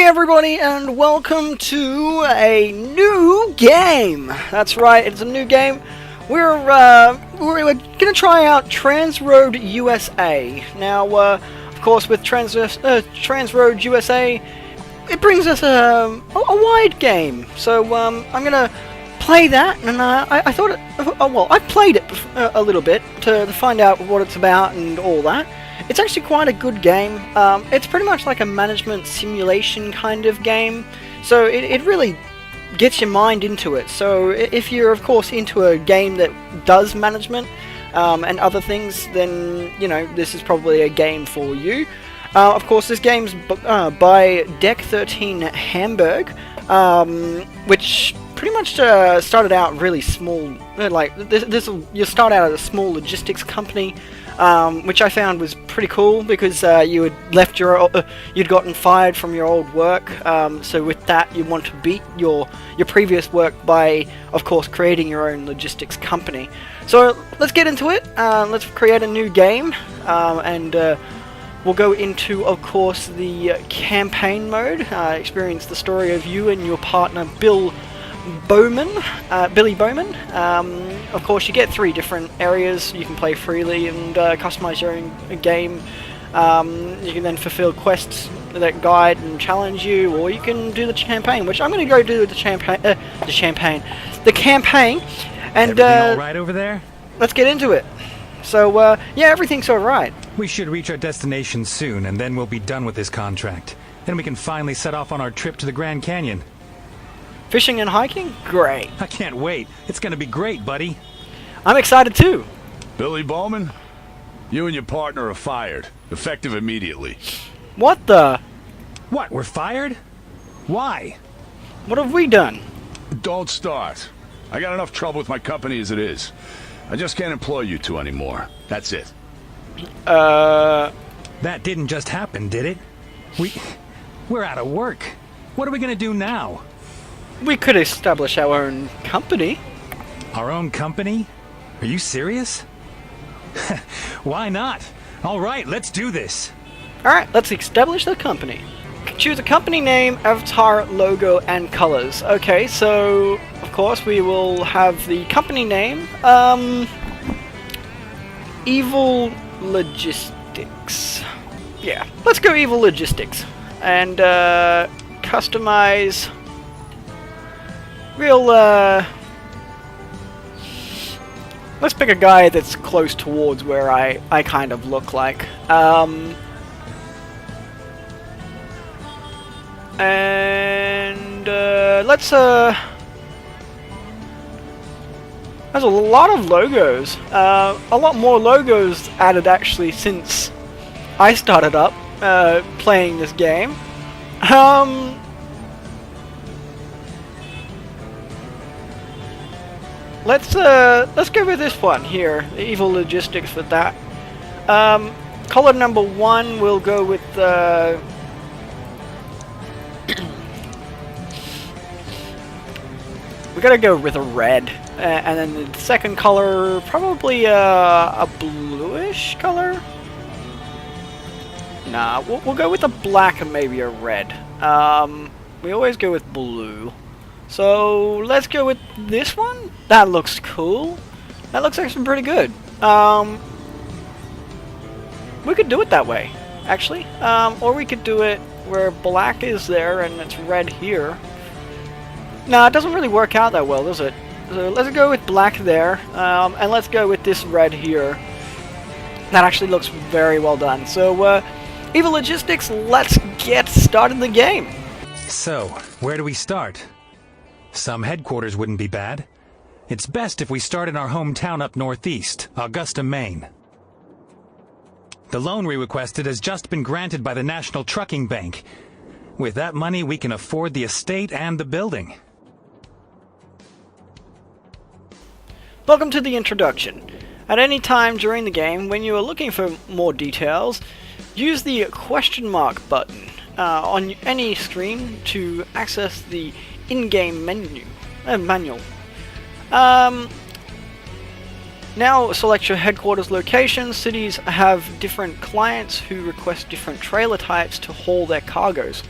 Hey everybody, and welcome to a new game. That's right, it's a new game. We're gonna try out TransRoad USA. Now, of course, with TransRoad USA, it brings us a wide game. So I'm gonna play that, and I thought, I've played it a little bit to find out what it's about and all that. It's actually quite a good game. It's pretty much like a management simulation kind of game, so it really gets your mind into it. So if you're, of course, into a game that does management and other things, then, you know, this is probably a game for you. Of course, this game's by Deck13 Hamburg, which pretty much started out really small. Like you start out as a small logistics company, which I found was pretty cool because you had left you'd gotten fired from your old work. So with that, you want to beat your previous work by, of course, creating your own logistics company. So let's get into it. Let's create a new game, and we'll go into, of course, the campaign mode. Experience the story of you and your partner, Billy Bowman. Of course, you get 3 different areas. You can play freely and customize your own game. You can then fulfill quests that guide and challenge you, or you can do the campaign, which I'm going to go do the campaign. And everything all right over there? Let's get into it. So yeah, everything's all right. We should reach our destination soon, and then we'll be done with this contract. Then we can finally set off on our trip to the Grand Canyon. Fishing and hiking? Great. I can't wait. It's gonna be great, buddy. I'm excited too. Billy Bowman, you and your partner are fired, effective immediately. What the? What, we're fired? Why? What have we done? Don't start. I got enough trouble with my company as it is. I just can't employ you two anymore. That's it. That didn't just happen, did it? We're out of work. What are we gonna do now? We could establish our own company. Our own company? Are you serious? Why not? All right, let's do this. All right, let's establish the company. Choose a company name, avatar, logo, and colors. Okay, so of course we will have the company name, Evil Logistics. Yeah, let's go Evil Logistics. And customize. Let's pick a guy that's close towards where I kind of look like. And let's there's a lot of logos. A lot more logos added actually since I started up playing this game. Let's go with this one here, the Evil Logistics with that. Color number 1, we'll go with we gotta go with a red, and then the second color probably a bluish color. Nah, we'll go with a black and maybe a red. We always go with blue. So let's go with this one. That looks cool. That looks actually pretty good. We could do it that way, actually. Or we could do it where black is there and it's red here. Nah, it doesn't really work out that well, does it? So let's go with black there, and let's go with this red here. That actually looks very well done. So, Evil Logistics, let's get started the game. So, where do we start? Some headquarters wouldn't be bad. It's best if we start in our hometown up northeast, Augusta, Maine. The loan we requested has just been granted by the National Trucking Bank. With that money, we can afford the estate and the building. Welcome to the introduction. At any time during the game, when you are looking for more details, use the question mark button on any screen to access the in-game manual. Now select your headquarters location. Cities have different clients who request different trailer types to haul their cargoes.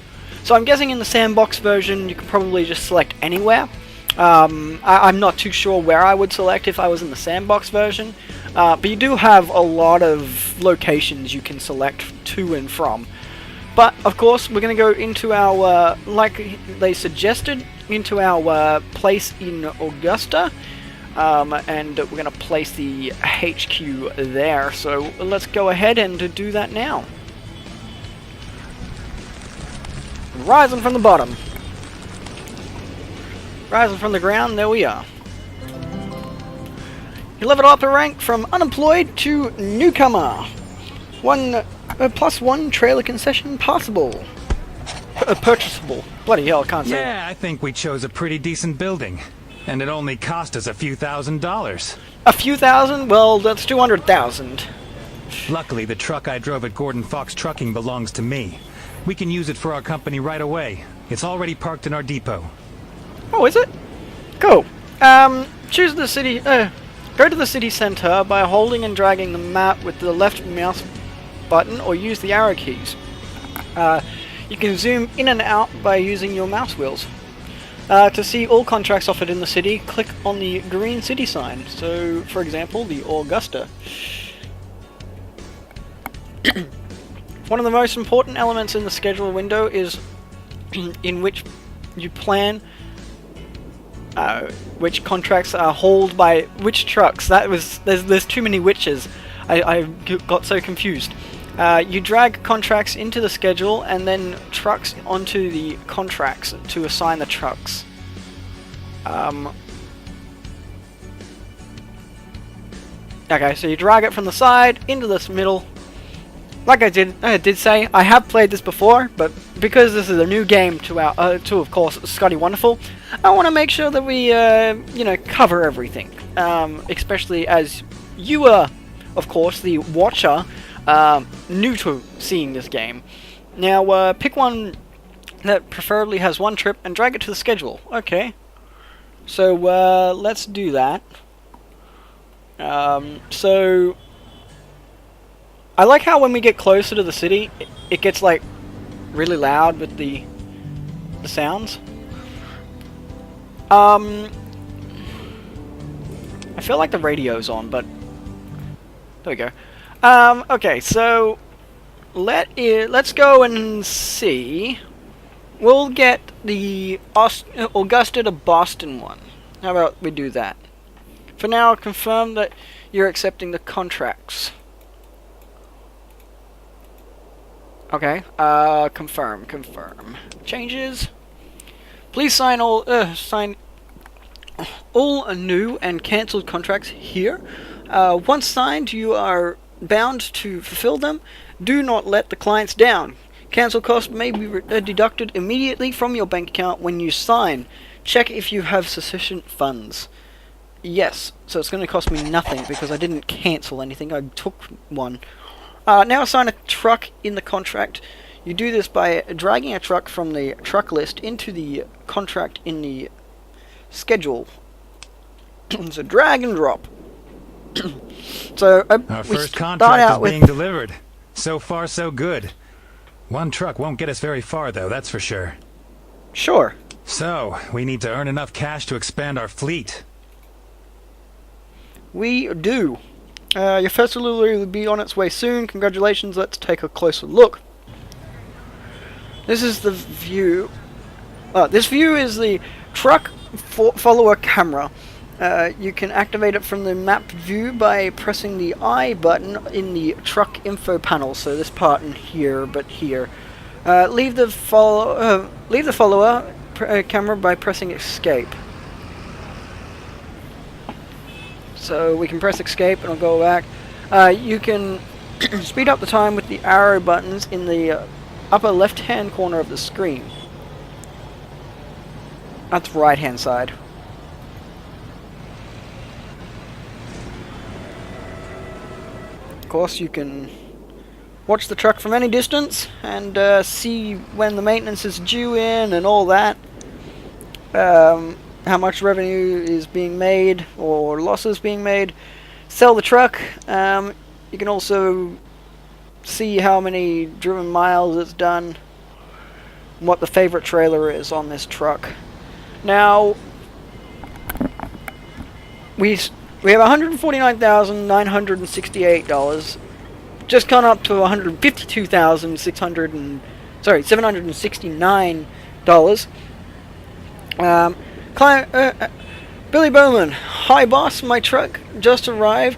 So I'm guessing in the sandbox version you can probably just select anywhere. I'm not too sure where I would select if I was in the sandbox version, but you do have a lot of locations you can select to and from. But of course we're going to go into our, like they suggested, into our place in Augusta, and we're going to place the HQ there. So let's go ahead and do that now. Rising from the bottom. Rising from the ground, there we are. You leveled up a rank from unemployed to newcomer. +1 trailer concession possible. Purchasable. Bloody hell, I can't say. Yeah, I think we chose a pretty decent building. And it only cost us a few $1,000s. A few thousand? Well, that's 200,000. Luckily, the truck I drove at Gordon Fox Trucking belongs to me. We can use it for our company right away. It's already parked in our depot. Oh, is it? Cool. Choose the city. Go to the city center by holding and dragging the map with the left mouse button, or use the arrow keys. You can zoom in and out by using your mouse wheels. To see all contracts offered in the city, click on the green city sign. So, for example, the Augusta. One of the most important elements in the schedule window is in which you plan which contracts are hauled by which trucks. There's too many whiches. I got so confused. You drag contracts into the schedule and then trucks onto the contracts to assign the trucks. Okay, so you drag it from the side into this middle. Like I did say, I have played this before, but because this is a new game to of course Scotty Wonderful, I want to make sure that we cover everything, especially as you are, of course, the watcher, new to seeing this game. Now, pick one that preferably has one trip and drag it to the schedule. Okay, so let's do that. So I like how when we get closer to the city, it gets like really loud with the sounds. I feel like the radio's on, but there we go. Okay, so let's go and see. We'll get the Augusta to Boston one. How about we do that? For now, confirm that you're accepting the contracts. Okay, confirm. Changes. Please sign all new and cancelled contracts here. Once signed, you are bound to fulfill them. Do not let the clients down. Cancel costs may be deducted immediately from your bank account when you sign. Check if you have sufficient funds. Yes, so it's going to cost me nothing because I didn't cancel anything. I took one. Now assign a truck in the contract. You do this by dragging a truck from the truck list into the contract in the schedule. So drag and drop. So our first contract is being delivered. So far, so good. One truck won't get us very far, though, that's for sure. Sure. So, we need to earn enough cash to expand our fleet. We do. Your first delivery will be on its way soon. Congratulations, let's take a closer look. This is the view. This view is the truck follower camera. You can activate it from the map view by pressing the I button in the truck info panel. So this part in here, but here. Leave the follower camera by pressing escape. So we can press escape and I'll go back. You can speed up the time with the arrow buttons in the upper left hand corner of the screen. That's right hand side. Of course you can watch the truck from any distance and see when the maintenance is due in and all that. How much revenue is being made or losses being made. Sell the truck. You can also see how many driven miles it's done. what the favorite trailer is on this truck. Now, we have $149,968. Just gone up to $769. Billy Bowman, hi boss, my truck just arrived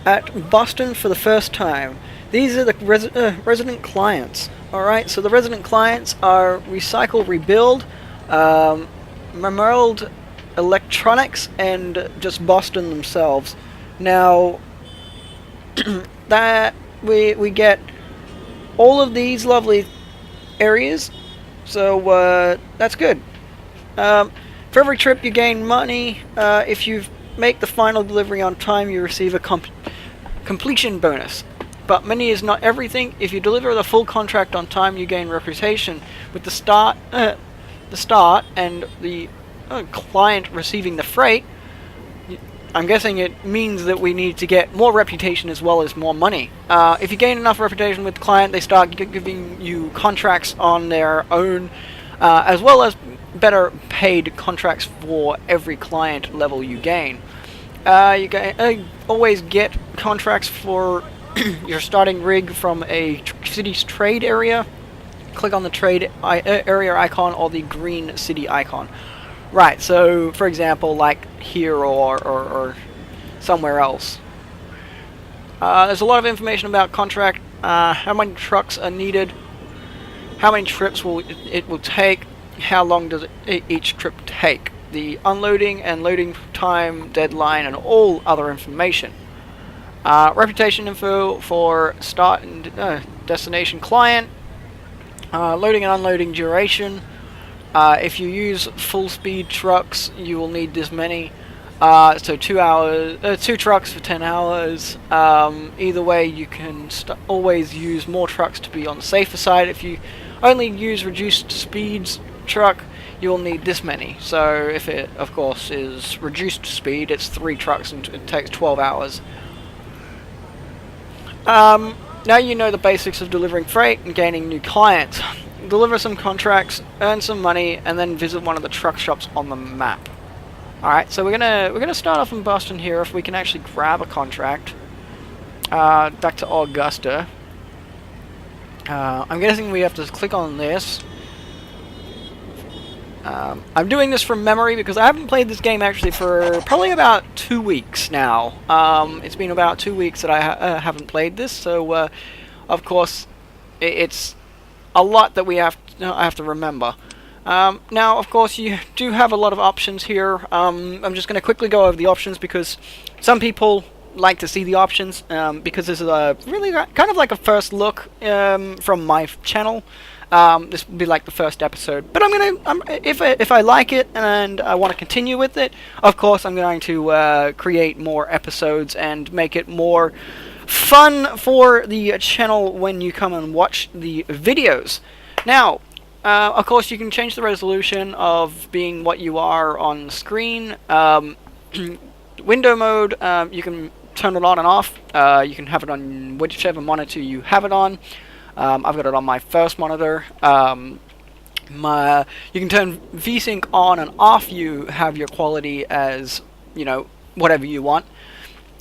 at Boston for the first time. These are the resident clients. Alright, so the resident clients are Recycle Rebuild, Memorial Electronics, and just Boston themselves. Now, that we get all of these lovely areas, so that's good. For every trip you gain money. If you make the final delivery on time, you receive a completion bonus. But money is not everything. If you deliver the full contract on time, you gain reputation. With the start and the client receiving the freight, I'm guessing it means that we need to get more reputation as well as more money. If you gain enough reputation with the client, they start giving you contracts on their own, as well as better paid contracts for every client level you gain. You always get contracts for your starting rig from a city's trade area. Click on the trade area icon or the green city icon. Right, so for example, like here or somewhere else. There's a lot of information about contract, how many trucks are needed, how many trips it will take, how long does each trip take, the unloading and loading time, deadline, and all other information. Reputation info for start and destination client, loading and unloading duration. If you use full speed trucks, you will need this many. So 2 hours, 2 trucks for 10 hours. Either way, you can always use more trucks to be on the safer side. If you only use reduced speeds truck, you'll need this many. So if it, of course, is reduced speed, it's 3 trucks and it takes 12 hours. Now you know the basics of delivering freight and gaining new clients. Deliver some contracts, earn some money, and then visit one of the truck shops on the map. Alright, so we're gonna start off in Boston here. If we can actually grab a contract. Back to Augusta. I'm guessing we have to click on this. I'm doing this from memory because I haven't played this game actually for probably about 2 weeks now. It's been about 2 weeks that I haven't played this, so of course it's a lot that I have to remember. Now, of course, you do have a lot of options here. I'm just going to quickly go over the options because some people like to see the options because this is a really kind of like a first look from my channel. This will be like the first episode, but if I like it and I want to continue with it, of course I'm going to create more episodes and make it more fun for the channel when you come and watch the videos. Now, of course, you can change the resolution of being what you are on the screen. Window mode, you can turn it on and off. You can have it on whichever monitor you have it on. I've got it on my first monitor. You can turn VSync on and off. You have your quality as, you know, whatever you want.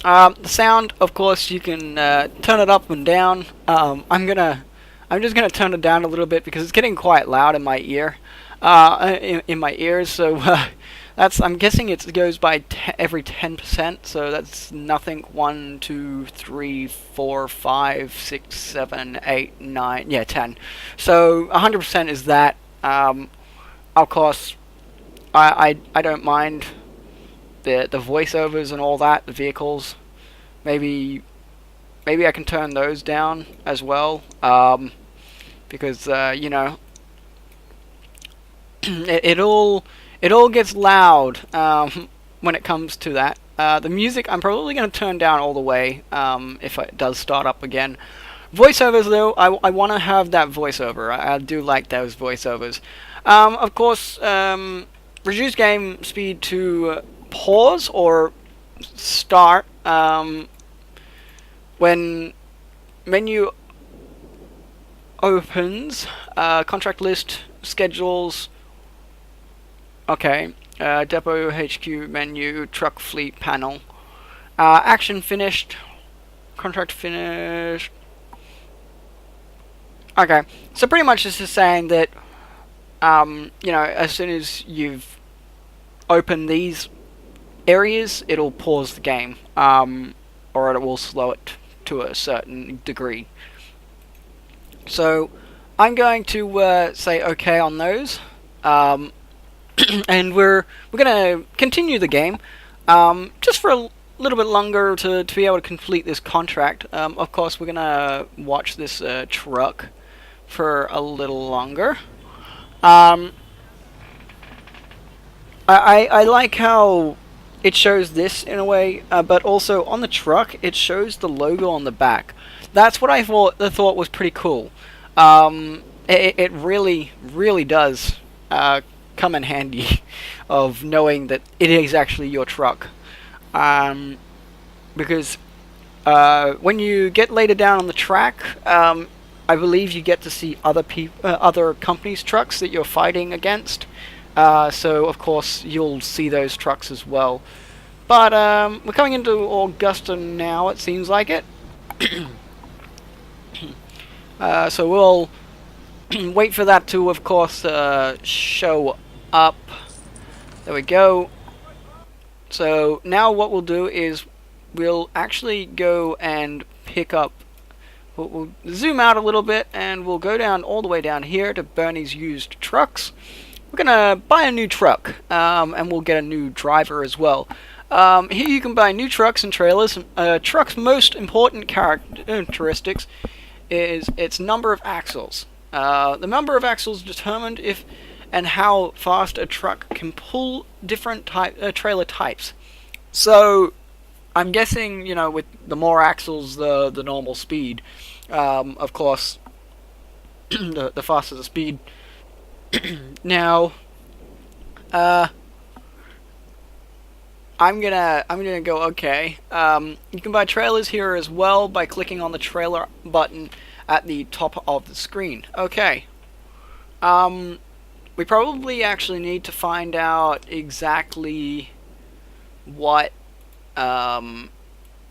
The sound, of course, you can turn it up and down. I'm just gonna turn it down a little bit because it's getting quite loud in my ear, in my ears. So I'm guessing it goes by every 10%. So that's nothing. 1, 2, 3, 4, 5, 6, 7, 8, 9. Yeah, 10. So 100% is that. Of course, I don't mind the voiceovers and all that. The vehicles, maybe I can turn those down as well. Because you know, it all gets loud when it comes to that. The music I'm probably going to turn down all the way if it does start up again. Voiceovers though, I want to have that voiceover. I do like those voiceovers. Of course, reduce game speed to pause or start when menu opens. Contract list schedules. Okay. Depot HQ menu, truck fleet panel. Action finished. Contract finished. Okay. So pretty much this is saying that, you know, as soon as you've opened these areas, it'll pause the game. Or it will slow it to a certain degree. So I'm going to say okay on those. And we're gonna continue the game, just for a little bit longer to be able to complete this contract. Of course, we're gonna watch this truck for a little longer. I like how it shows this in a way, but also on the truck it shows the logo on the back. That's what I thought was pretty cool. It really does come in handy of knowing that it is actually your truck, because when you get later down on the track, I believe you get to see other companies' trucks that you're fighting against, so of course you'll see those trucks as well. But we're coming into Augusta now, it seems like it. So we'll wait for that to, of course, show up. There we go. So now what we'll do is we'll actually go and pick up. We'll zoom out a little bit and we'll go down all the way down here to Bernie's used trucks. We're gonna buy a new truck, and we'll get a new driver as well. Here you can buy new trucks and trailers. Truck's most important characteristics is its number of axles. The number of axles determined if and how fast a truck can pull different trailer types. So I'm guessing, you know, with the more axles, the normal speed. Of course, the faster the speed. Now, I'm gonna go okay. You can buy trailers here as well by clicking on the trailer button at the top of the screen. Okay. We probably actually need to find out exactly what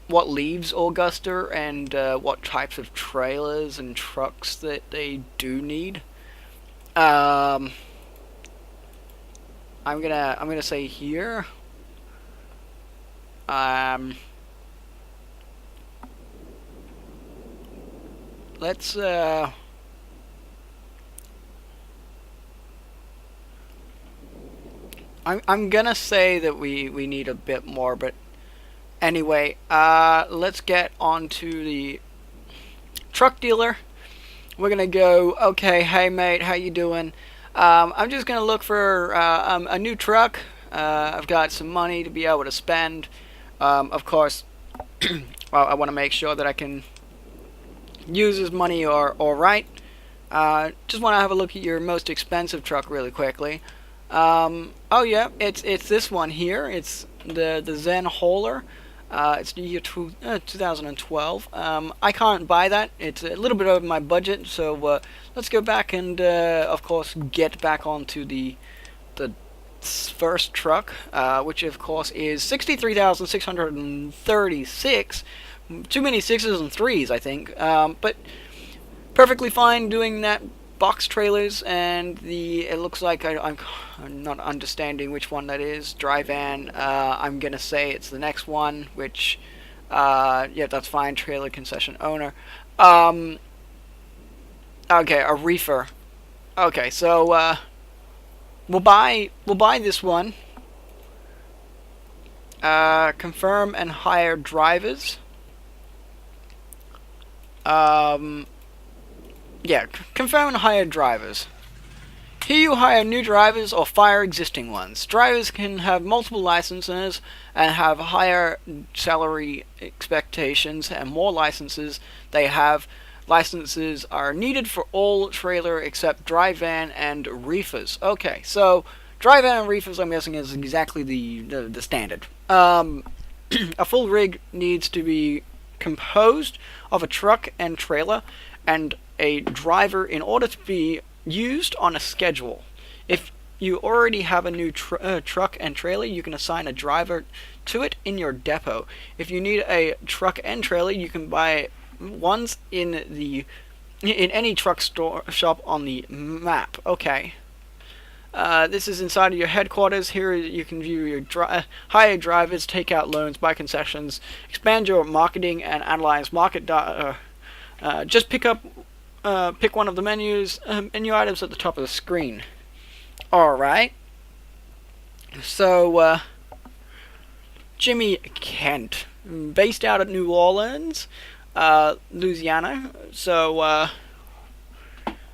leaves Augusta and what types of trailers and trucks that they do need. I'm gonna say here. Let's I'm gonna say that we need a bit more, but anyway, let's get on to the truck dealer. We're gonna go, okay, hey mate, how you doing? I'm just gonna look for a new truck. I've got some money to be able to spend. Of course, well, I want to make sure that I can use this money all right. Just want to have a look at your most expensive truck really quickly. Oh yeah, it's this one here. It's the Zen Hauler. It's the year 2012. I can't buy that. It's a little bit over my budget, so let's go back and of course get back onto the first truck, which of course is 63,636. Too many sixes and threes, I think. But perfectly fine doing that. Box trailers, and it looks like I'm not understanding which one that is. Dry van. I'm gonna say it's the next one, which yeah, that's fine. Trailer concession owner. Okay, a reefer. Okay, so we'll buy this one. Confirm and hire drivers. Yeah, confirm and hire drivers. Here you hire new drivers or fire existing ones. Drivers can have multiple licenses and have higher salary expectations, and more licenses they have. Licenses are needed for all trailer except dry van and reefers. Okay, so dry van and reefers, I'm guessing, is exactly the standard. A full rig needs to be composed of a truck and trailer and a driver in order to be used on a schedule. If you already have a new truck and trailer, you can assign a driver to it in your depot. If you need a truck and trailer, you can buy ones in any truck shop on the map. Okay. This is inside of your headquarters. Here you can view your hire drivers, take out loans, buy concessions, expand your marketing, and analyze market data. Just pick one of the menu items at the top of the screen. Alright. So, Jimmy Kent, based out of New Orleans, Louisiana. So,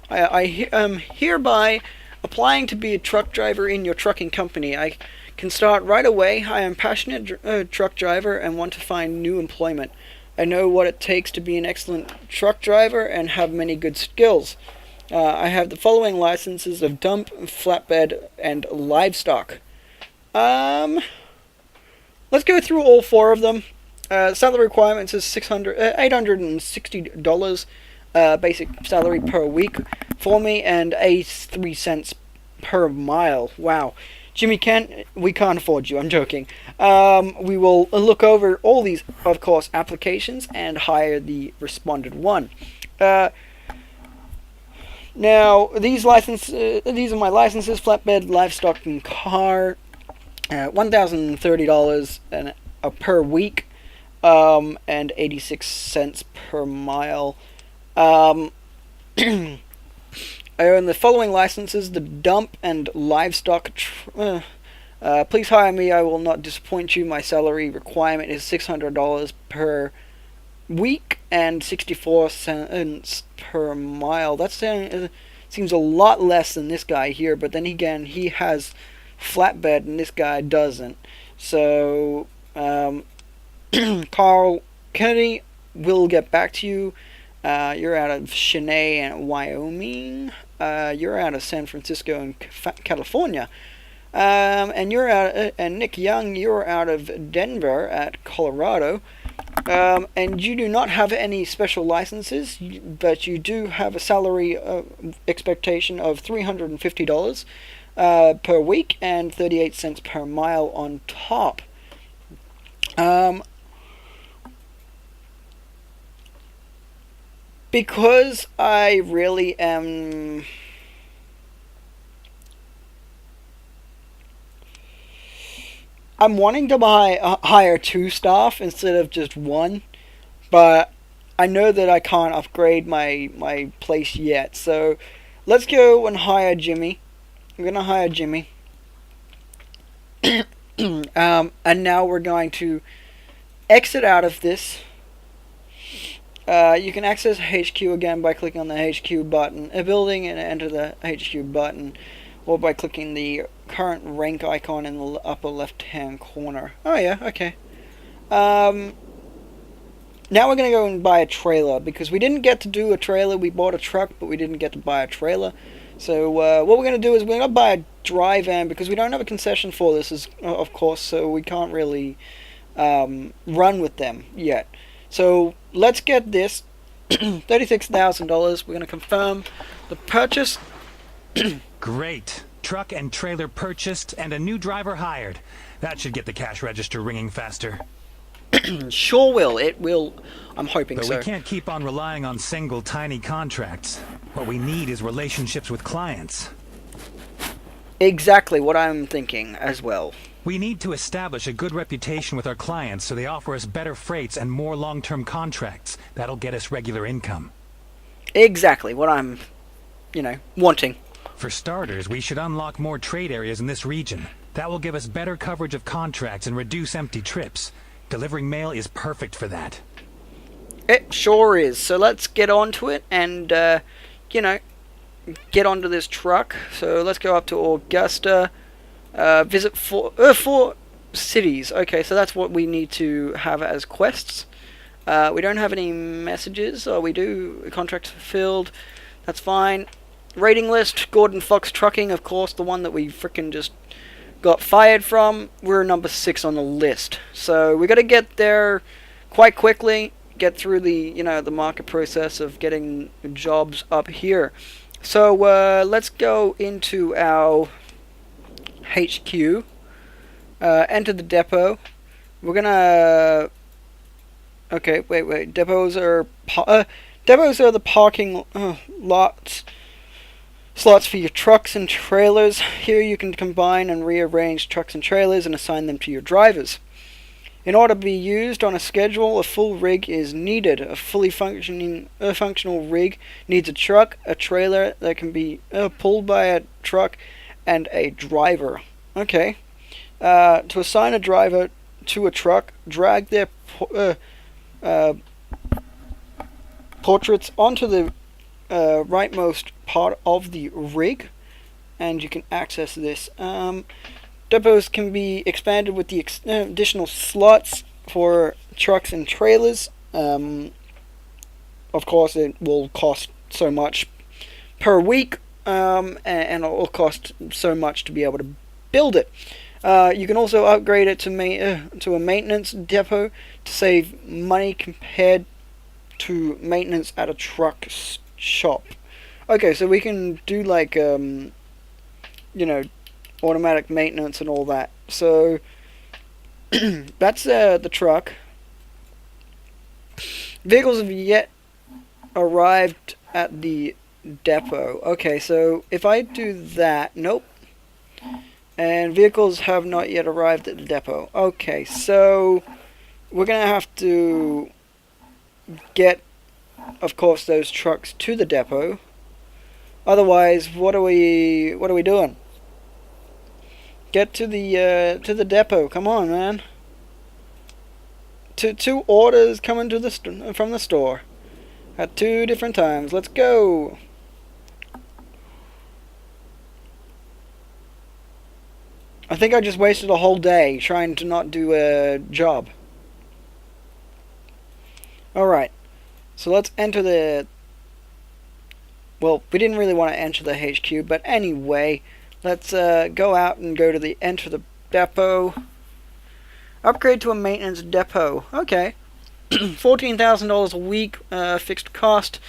I am hereby applying to be a truck driver in your trucking company. I can start right away. I am a passionate truck driver and want to find new employment. I know what it takes to be an excellent truck driver and have many good skills. I have the following licenses of dump, flatbed, and livestock. Let's go through all 4 of them. Salary requirements is $860 basic salary per week for me, and 83 cents per mile. Wow. Jimmy Kent, we can't afford you. I'm joking. We will look over all these, of course, applications and hire the responded one. Now, these are my licenses: flatbed, livestock, and car. $1,030 per week, and 86 cents per mile. I own the following licenses: the dump and livestock. Please hire me. I will not disappoint you. My salary requirement is $600 per week and 64 cents per mile. That seems a lot less than this guy here, but then again, he has flatbed and this guy doesn't. So, Carl Kennedy will get back to you. You're out of Cheyenne and Wyoming. You're out of San Francisco and California. And you're and Nick Young, you're out of Denver at Colorado. And you do not have any special licenses, but you do have a salary expectation of $350 per week and 38 cents per mile on top. Because I really am I'm wanting to hire 2 staff instead of just 1, but I know that I can't upgrade my place yet. So let's go and hire Jimmy. I'm gonna hire Jimmy. And now we're going to exit out of this. You can access HQ again by clicking on the HQ button, a building, and enter the HQ button, or by clicking the current rank icon in the upper left-hand corner. Oh yeah, okay. Now we're going to go and buy a trailer, because we didn't get to do a trailer. We bought a truck, but we didn't get to buy a trailer. So what we're going to do is we're going to buy a dry van, because we don't have a concession for this, of course, so we can't really run with them yet. So let's get this. $36,000. We're going to confirm the purchase. Great. Truck and trailer purchased and a new driver hired. That should get the cash register ringing faster. Sure will. It will. I'm hoping so. But we can't keep on relying on single tiny contracts. What we need is relationships with clients. Exactly what I'm thinking as well. We need to establish a good reputation with our clients so they offer us better freights and more long-term contracts. That'll get us regular income. Exactly what I'm, wanting. For starters, we should unlock more trade areas in this region. That will give us better coverage of contracts and reduce empty trips. Delivering mail is perfect for that. It sure is. So let's get onto it and, get onto this truck. So let's go up to Augusta. Visit 4 cities. Okay, so that's what we need to have as quests. We don't have any messages. Oh, we do. Contract fulfilled. That's fine. Rating list, Gordon Fox Trucking, of course, the one that we frickin' just got fired from. We're number 6 on the list. So we got to get there quite quickly, get through the, the market process of getting jobs up here. So let's go into our HQ. Enter the depot. We're gonna. Okay, wait. Depots are the parking lots. Slots for your trucks and trailers. Here you can combine and rearrange trucks and trailers and assign them to your drivers. In order to be used on a schedule, a full rig is needed. A fully functional rig needs a truck, a trailer that can be pulled by a truck, and a driver. Okay. To assign a driver to a truck, drag their portraits onto the rightmost part of the rig, and you can access this. Depots can be expanded with the additional slots for trucks and trailers. Of course, it will cost so much per week, and it will cost so much to be able to build it. You can also upgrade it to a maintenance depot to save money compared to maintenance at a truck shop. Okay, so we can do like automatic maintenance and all that. So that's the truck. Vehicles have yet arrived at the depot. Okay, so if I do that, nope. And vehicles have not yet arrived at the depot. Okay, so we're gonna have to get, of course, those trucks to the depot. Otherwise, what are we doing? Get to the depot. Come on, man. Two orders coming to from the store at 2 different times. Let's go. I think I just wasted a whole day trying to not do a job. Alright. So let's enter the... Well, we didn't really want to enter the HQ, but anyway, let's go out and go to the enter the depot. Upgrade to a maintenance depot. Okay. $14,000 a week, fixed cost.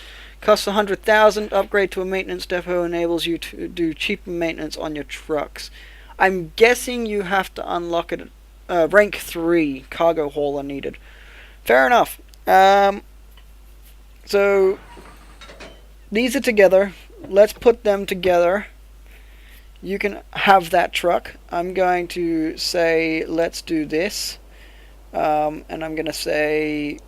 Costs $100,000. Upgrade to a maintenance depot enables you to do cheaper maintenance on your trucks. I'm guessing you have to unlock it. Rank 3 cargo hauler needed. Fair enough. So these are together. Let's put them together. You can have that truck. I'm going to say let's do this. And I'm going to say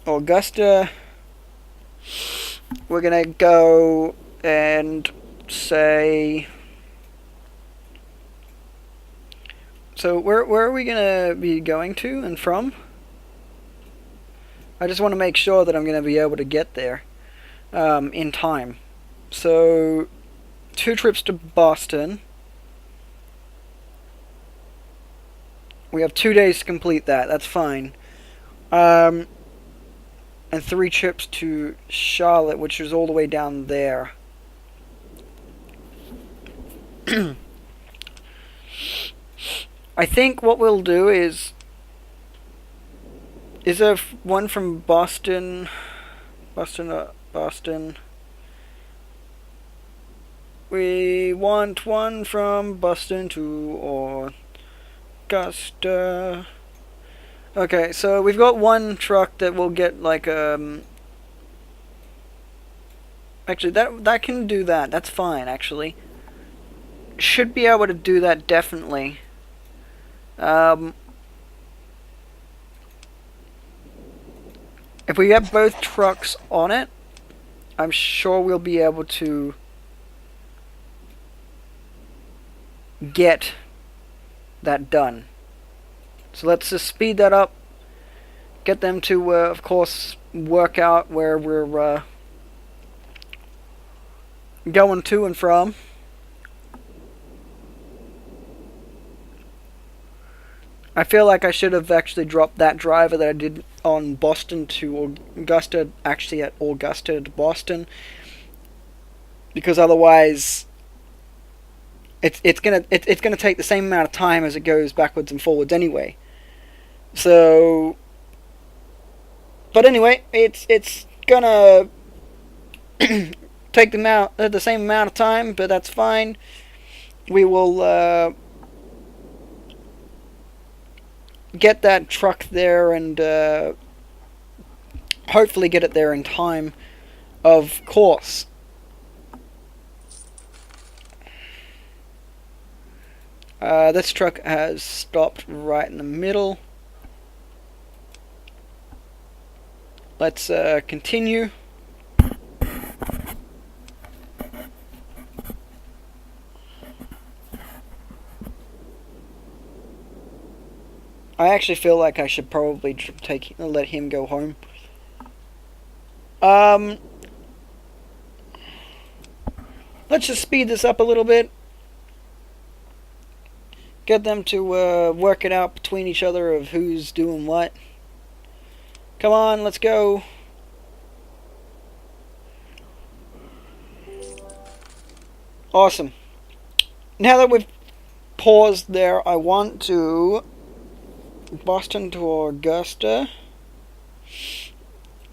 Augusta. We're going to go and say... So where are we going to be going to and from? I just want to make sure that I'm going to be able to get there in time. So 2 trips to Boston. We have 2 days to complete that. That's fine. And 3 trips to Charlotte, which is all the way down there. I think what we'll do is there one from Boston? Boston. We want one from Boston to Augusta. Okay, so we've got one truck that will get like actually that can do that. That's fine actually. Should be able to do that definitely. If we get both trucks on it, I'm sure we'll be able to get that done. So let's just speed that up. Get them to, of course, work out where we're going to and from. I feel like I should have actually dropped that driver that I did on Boston to Augusta, actually at Augusta to Boston, because otherwise it's gonna take the same amount of time as it goes backwards and forwards anyway. So, but anyway, it's gonna take them out at the same amount of time, but that's fine. We will get that truck there and hopefully get it there in time, of course. This truck has stopped right in the middle. Let's continue. I actually feel like I should probably let him go home. Let's just speed this up a little bit. Get them to work it out between each other of who's doing what. Come on, let's go. Awesome. Now that we've paused there, I want to Boston to Augusta,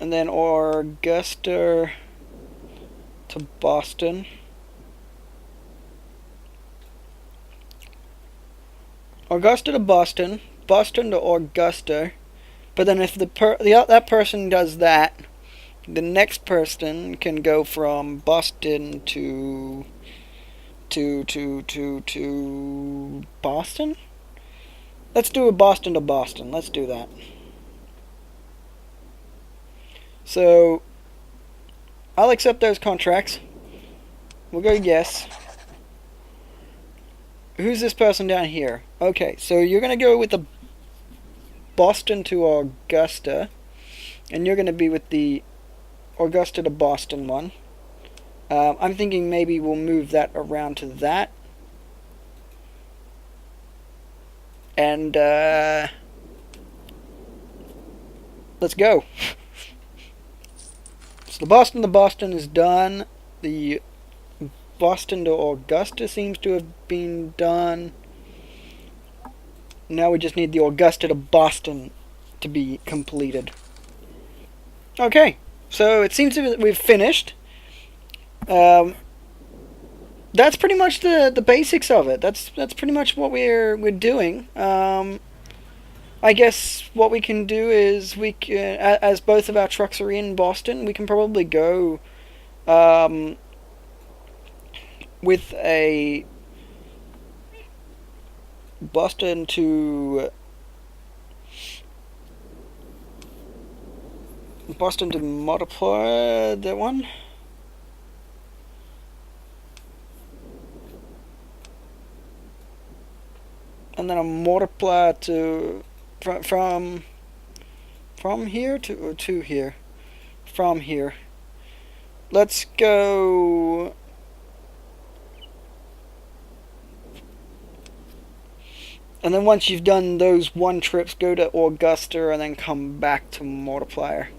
and then Augusta to Boston. Augusta to Boston, Boston to Augusta. But then if that person does that, the next person can go from Boston to Boston? Let's do a Boston to Boston. Let's do that. So I'll accept those contracts. We'll go yes. Who's this person down here? Okay, so you're going to go with the Boston to Augusta, and you're going to be with the Augusta to Boston one. I'm thinking maybe we'll move that around to that. And let's go. So the Boston to Boston is done. The Boston to Augusta seems to have been done. Now we just need the Augusta to Boston to be completed. Okay, so it seems that we've finished. That's pretty much the basics of it. That's pretty much what we're doing. I guess what we can do is we can, as both of our trucks are in Boston, we can probably go with a Boston to multiply that one. And then a multiply to from here to here. From here. Let's go. And then once you've done those one trips, go to Augusta and then come back to multiplier.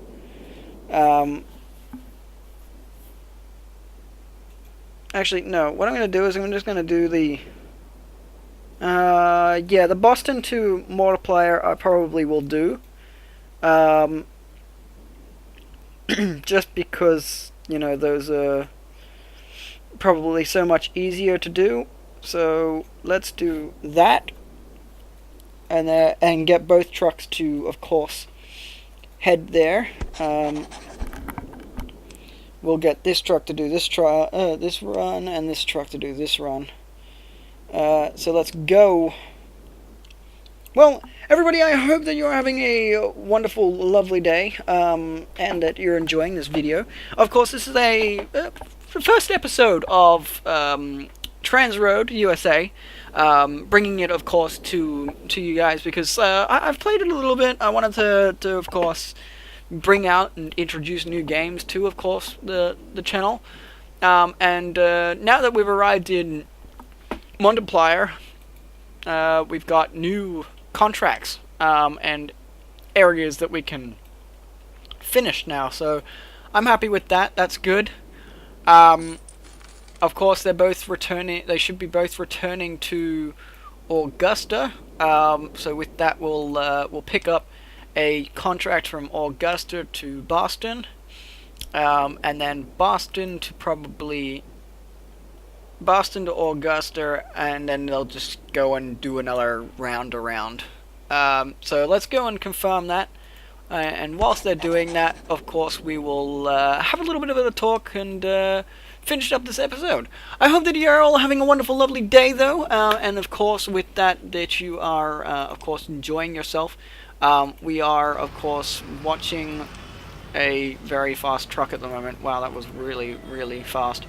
Actually, no. What I'm going to do is I'm just going to do the yeah, the Boston to multiplier I probably will do. Just because, you know, those are probably so much easier to do. So let's do that. And get both trucks to, of course, head there. We'll get this truck to do this run, and this truck to do this run. So let's go. Well, everybody, I hope that you're having a wonderful, lovely day, and that you're enjoying this video. Of course, this is the first episode of TransRoad USA, bringing it, of course, to you guys, because I've played it a little bit. I wanted to of course, bring out and introduce new games to, of course, the channel. And now that we've arrived in Multiplier, we've got new contracts and areas that we can finish now, so I'm happy with that. That's good. Of course, they're both returning. They should be both returning to Augusta. So with that, we'll pick up a contract from Augusta to Boston, and then Boston to Augusta, and then they'll just go and do another round around. So let's go and confirm that. And whilst they're doing that, of course, we will have a little bit of a talk and finish up this episode. I hope that you're all having a wonderful, lovely day, though. And of course, with that you are, of course, enjoying yourself. We are, of course, watching a very fast truck at the moment. Wow, that was really, really fast.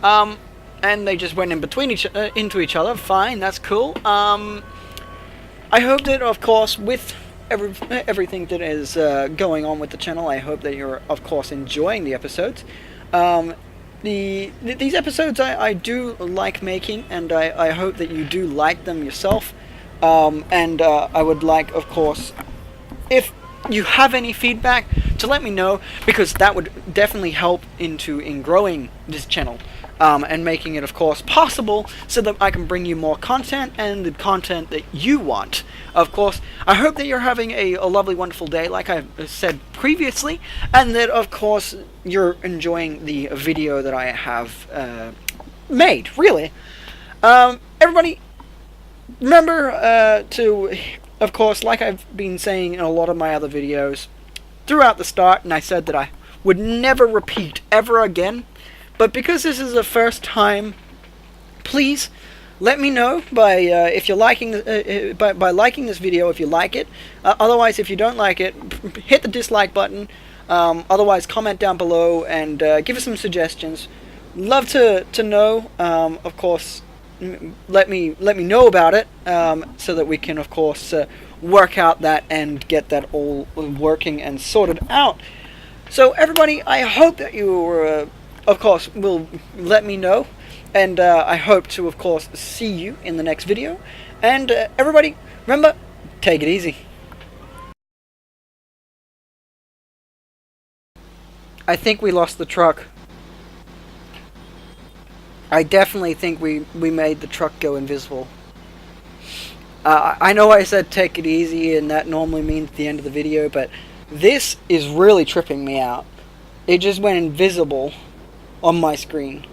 And they just went in between into each other. Fine, that's cool. I hope that, of course, with everything that is going on with the channel, I hope that you're, of course, enjoying the episodes. These episodes I do like making, and I hope that you do like them yourself. And I would like, of course, if you have any feedback, to let me know, because that would definitely help in growing this channel. And making it, of course, possible so that I can bring you more content and the content that you want. Of course, I hope that you're having a lovely, wonderful day, like I said previously, and that, of course, you're enjoying the video that I have made, really. Everybody, remember to, of course, like I've been saying in a lot of my other videos, throughout the start, and I said that I would never repeat ever again. But because this is the first time, please let me know by if you're liking by liking this video if you like it. Otherwise, if you don't like it, hit the dislike button. Otherwise, comment down below and give us some suggestions. Love to know. Of course, let me know about it so that we can, of course, work out that and get that all working and sorted out. So, everybody, I hope that you of course, will let me know, and I hope to, of course, see you in the next video. And everybody, remember, take it easy. I think we lost the truck. I definitely think we made the truck go invisible. I know I said take it easy, and that normally means the end of the video, but this is really tripping me out. It just went invisible on my screen.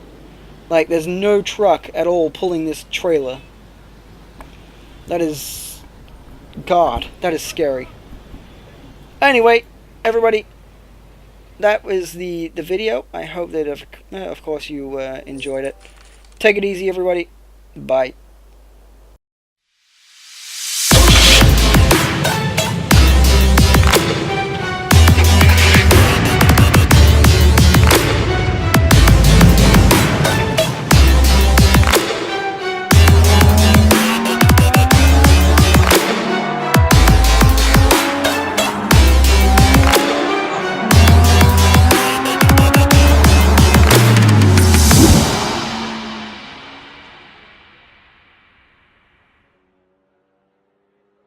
Like, there's no truck at all pulling this trailer. That is... God, that is scary. Anyway, everybody, that was the video. I hope that, of course, you enjoyed it. Take it easy, everybody. Bye.